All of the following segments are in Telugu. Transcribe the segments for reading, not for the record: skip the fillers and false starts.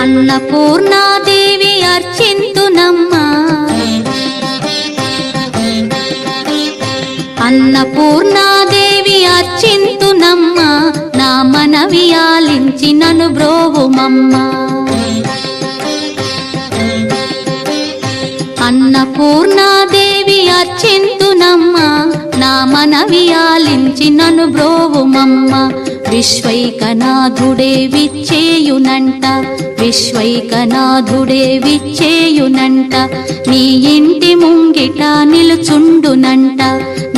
అన్నపూర్ణాదేవి అర్చింతునమ్మా, అన్నపూర్ణాదేవి అర్చింతునమ్మా, నా మనవి ఆలించి నన్ను బ్రోవుమమ్మా. అన్నపూర్ణాదేవి అర్చింతునమ్మా, నా మనవి ఆలించి నన్ను బ్రోవుమమ్మా. విశ్వైకనాథుడే విచ్చేయునంట, విశ్వైకనాథుడే విచ్చేయునంట, నీ ఇంటి ముంగిట నిలుచుండునంట,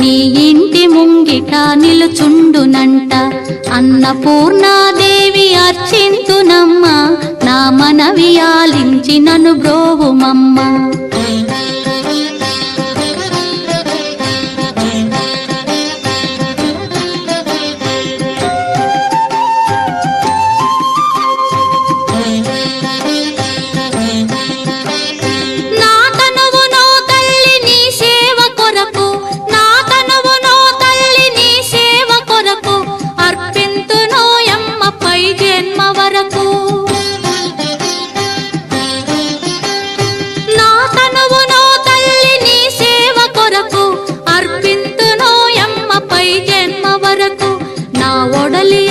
నీ ఇంటి ముంగిట నిలుచుండునంట. అన్నపూర్ణాదేవి అర్చింతునమ్మా, నా మనవి ఆలించి నన్ను బ్రోవుమమ్మా.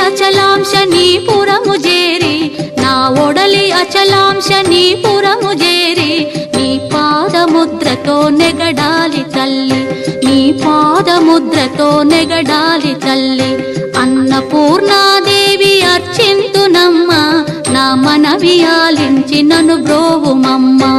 అచలాంశ నీ పురము చేరి, నా ఒడలి అచలాంశ నీ పురము చేరి, నీ పాదముద్రతో నెగడాలి తల్లి, నీ పాదముద్రతో నెగడాలి తల్లి. అన్నపూర్ణాదేవి అర్చింతునమ్మా, నా మనవి ఆలించి నన్ను బ్రోవుమమ్మా.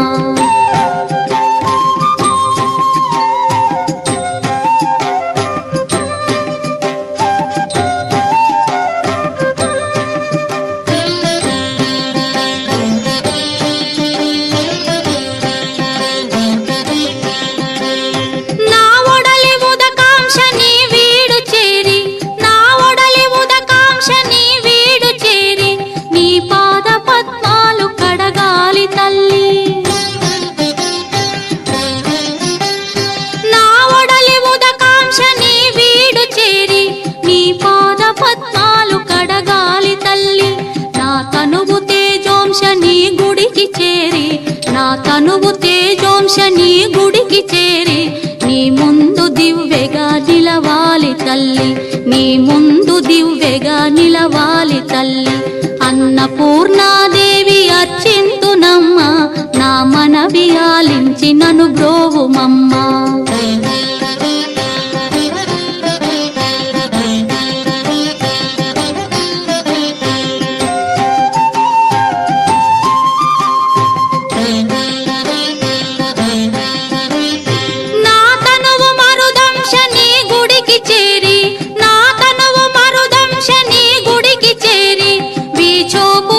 నా తనువు తేజోంశ నీ గుడికి చేరి, నీ ముందు దివ్వెగా నిలవాలి తల్లి, నీ ముందు దివ్వెగా నిలవాలి తల్లి. అన్నపూర్ణాదేవి అర్చింతునమ్మా, నా మనవి ఆలించి నన్ను బ్రోవుమమ్మా.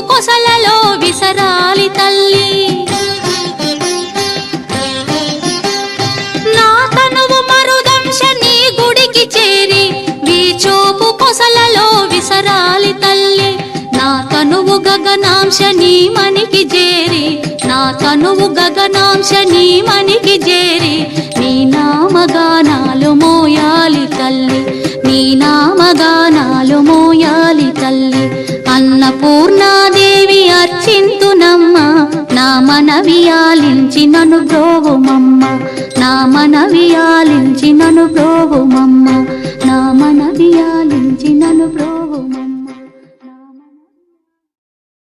కొసలలో విసరాలి తల్లి, నా తనువు మరుదంశ నీ గుడికి చేరి, వీచోపు కొసలలో విసరాలి తల్లి. నా తనువు గగనాంశ నీ మనికి చేరి, నా తనువు గగనాంశ నీ మనికి చేరి, నీ నామగానాలు మోయాలి తల్లి, నీ నామగానాలు మోయాలి తల్లి. అన్నపూర్ణాదేవి అర్చింతునమ్మా, నా మనవి ఆలించి నన్ను బ్రోవుమమ్మా, నా మనవి ఆలించి నన్ను బ్రోవుమమ్మా, నా మనవి ఆలించి నన్ను బ్రోవుమమ్మా.